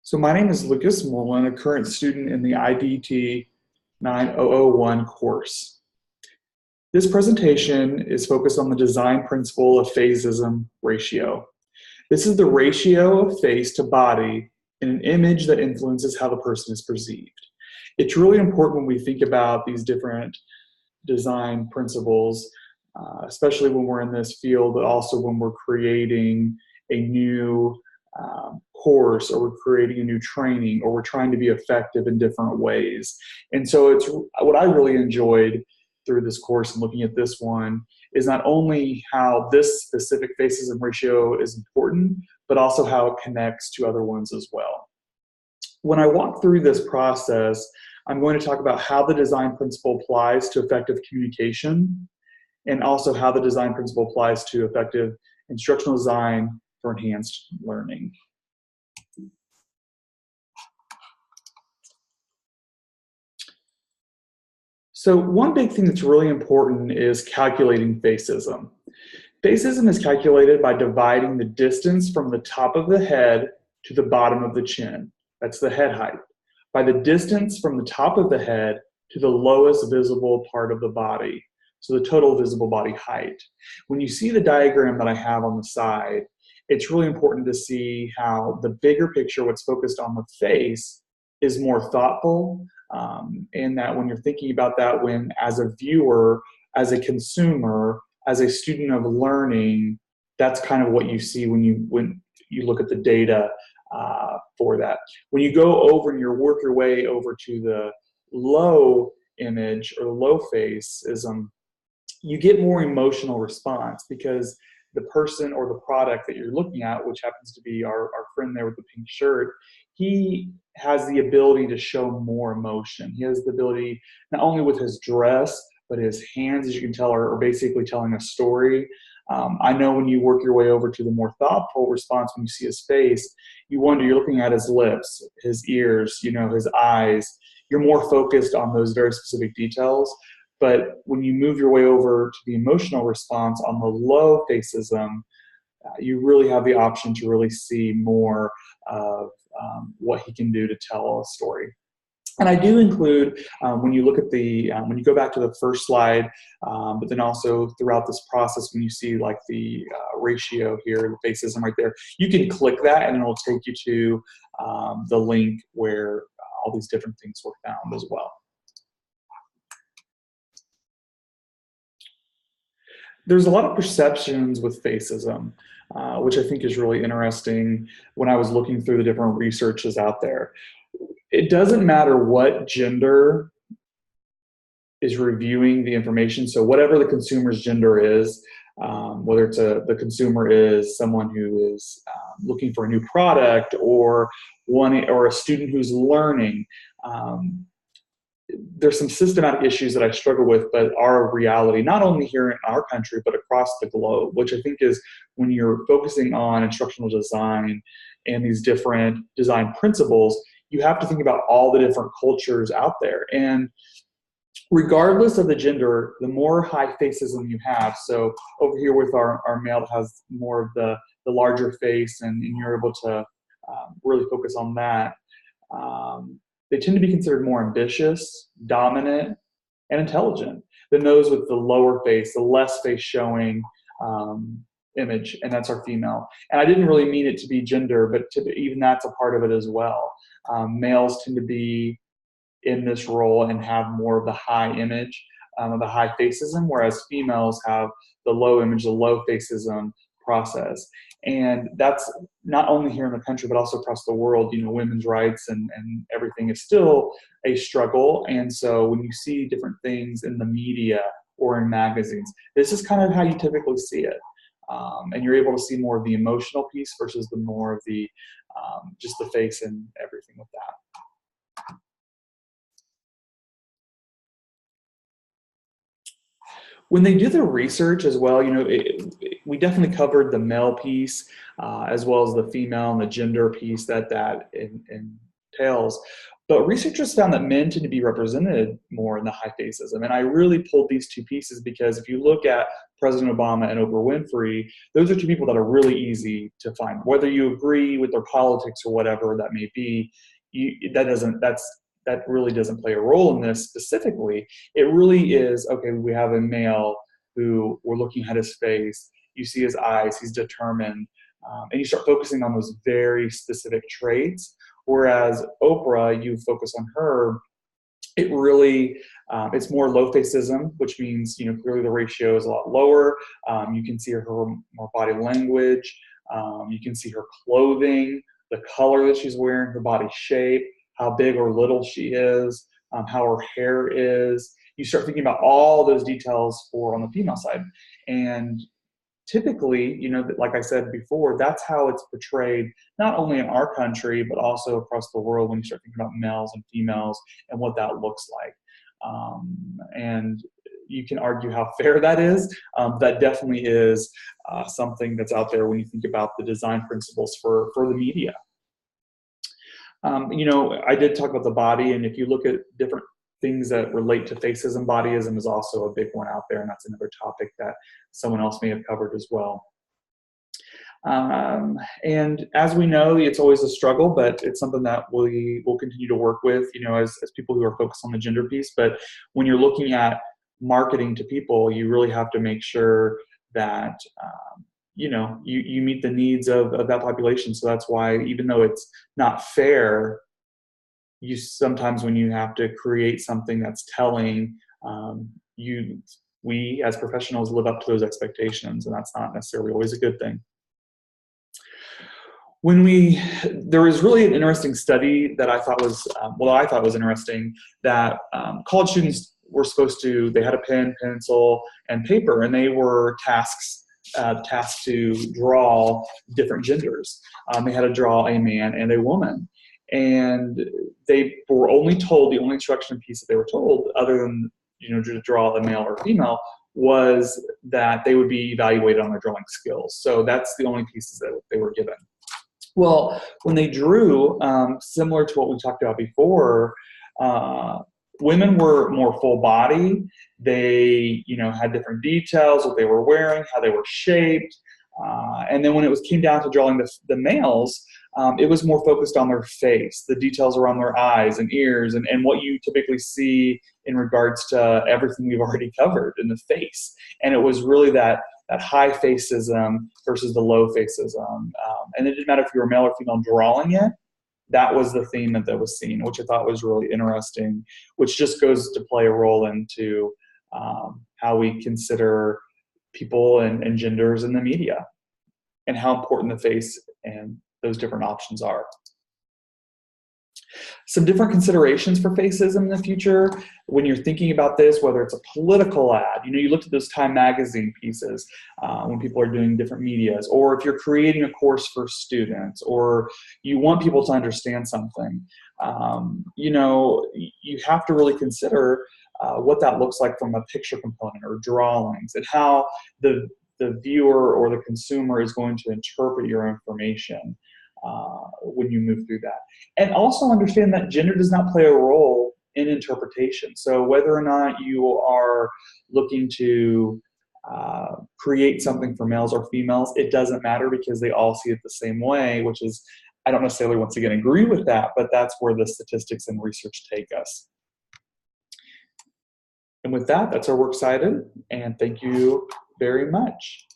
So my name is Lucas Mullen, a current student in the IDT 9001 course. This presentation is focused on the design principle of face-ism ratio. This is the ratio of face to body in an image that influences how the person is perceived. It's really important when we think about these different design principles, especially when we're in this field, but also when we're creating a new course, or we're creating a new training, or we're trying to be effective in different ways. And so it's what I really enjoyed through this course and looking at this one is not only how this specific face-ism ratio is important, but also how it connects to other ones as well. When I walk through this process, I'm going to talk about how the design principle applies to effective communication, and also how the design principle applies to effective instructional design for enhanced learning. So one big thing that's really important is calculating face-ism. Face-ism is calculated by dividing the distance from the top of the head to the bottom of the chin. That's the head height. By the distance from the top of the head to the lowest visible part of the body. So the total visible body height. When you see the diagram that I have on the side, it's really important to see how the bigger picture, what's focused on the face, is more thoughtful, and that when you're thinking about that, when as a viewer, as a consumer, as a student of learning, that's kind of what you see when you look at the data for that. When you go over and you work your way over to the low image or the low face-ism, you get more emotional response because the person or the product that you're looking at, which happens to be our friend there with the pink shirt, he has the ability to show more emotion. He has the ability, not only with his dress, but his hands, as you can tell, are basically telling a story. I know when you work your way over to the more thoughtful response, when you see his face, you wonder, you're looking at his lips, his ears, his eyes. You're more focused on those very specific details. But when you move your way over to the emotional response on the low face-ism, you really have the option to really see more of what he can do to tell a story. And I do include, when you look at when you go back to the first slide, but then also throughout this process, when you see like the ratio here, the face-ism right there, you can click that and it'll take you to the link where all these different things were found as well. There's a lot of perceptions with face-ism, which I think is really interesting when I was looking through the different researches out there. It doesn't matter what gender is reviewing the information. So whatever the consumer's gender is, whether it's the consumer is someone who is looking for a new product, or a student who's learning, there's some systematic issues that I struggle with, but are a reality, not only here in our country, but across the globe, which I think is when you're focusing on instructional design and these different design principles, you have to think about all the different cultures out there. And regardless of the gender, the more high face-ism you have, so over here with our male that has more of the larger face, and you're able to really focus on that, they tend to be considered more ambitious, dominant, and intelligent than those with the lower face, the less face showing image, and that's our female. And I didn't really mean it to be gender, but even that's a part of it as well. Males tend to be in this role and have more of the high image, the high face-ism, whereas females have the low image, the low face-ism process. And that's not only here in the country, but also across the world. Women's rights and everything is still a struggle. And so when you see different things in the media or in magazines, this is kind of how you typically see it. And you're able to see more of the emotional piece versus the more of the just the face and everything with that. When they do the research as well, we definitely covered the male piece as well as the female and the gender piece that tails. But researchers found that men tend to be represented more in the high facism. And I really pulled these two pieces because if you look at President Obama and Oprah Winfrey, those are two people that are really easy to find. Whether you agree with their politics or whatever that may be, that really doesn't play a role in this specifically. It really is, okay, we have a male who we're looking at his face, you see his eyes, he's determined, and you start focusing on those very specific traits. Whereas Oprah, you focus on her, it really, it's more low facism, which means, clearly the ratio is a lot lower. You can see her more body language. You can see her clothing, the color that she's wearing, her body shape, how big or little she is, how her hair is. You start thinking about all those details on the female side. And typically, like I said before, that's how it's portrayed, not only in our country, but also across the world when you start thinking about males and females and what that looks like. And you can argue how fair that is. That definitely is something that's out there when you think about the design principles for the media. I did talk about the body, and if you look at different things that relate to facism, bodyism is also a big one out there, and that's another topic that someone else may have covered as well. And as we know, it's always a struggle, but it's something that we will continue to work with, as people who are focused on the gender piece. But when you're looking at marketing to people, you really have to make sure that you meet the needs of that population. So that's why, even though it's not fair, sometimes when you have to create something that's telling, we as professionals live up to those expectations, and that's not necessarily always a good thing. There was really an interesting study that I thought was interesting, that college students were they had a pen, pencil, and paper, and they were tasked to draw different genders. They had to draw a man and a woman. And they were only told, the only instruction piece that they were told, other than to draw a male or female, was that they would be evaluated on their drawing skills. So that's the only pieces that they were given. Well, when they drew, similar to what we talked about before, women were more full body. They had different details, what they were wearing, how they were shaped. And then when it came down to drawing the males, it was more focused on their face, the details around their eyes and ears, and what you typically see in regards to everything we've already covered in the face. And it was really that high facism versus the low facism. And it didn't matter if you were male or female drawing it, that was the theme that was seen, which I thought was really interesting, which just goes to play a role into how we consider people and genders in the media, and how important the face and those different options are. Some different considerations for facism in the future when you're thinking about this, whether it's a political ad, you look at those Time magazine pieces when people are doing different medias, or if you're creating a course for students, or you want people to understand something, you have to really consider what that looks like from a picture component or drawings, and how the viewer or the consumer is going to interpret your information when you move through that. And also understand that gender does not play a role in interpretation. So whether or not you are looking to create something for males or females, it doesn't matter, because they all see it the same way, which is, I don't necessarily, once again, agree with that, but that's where the statistics and research take us. And with that, that's our works cited, and thank you very much.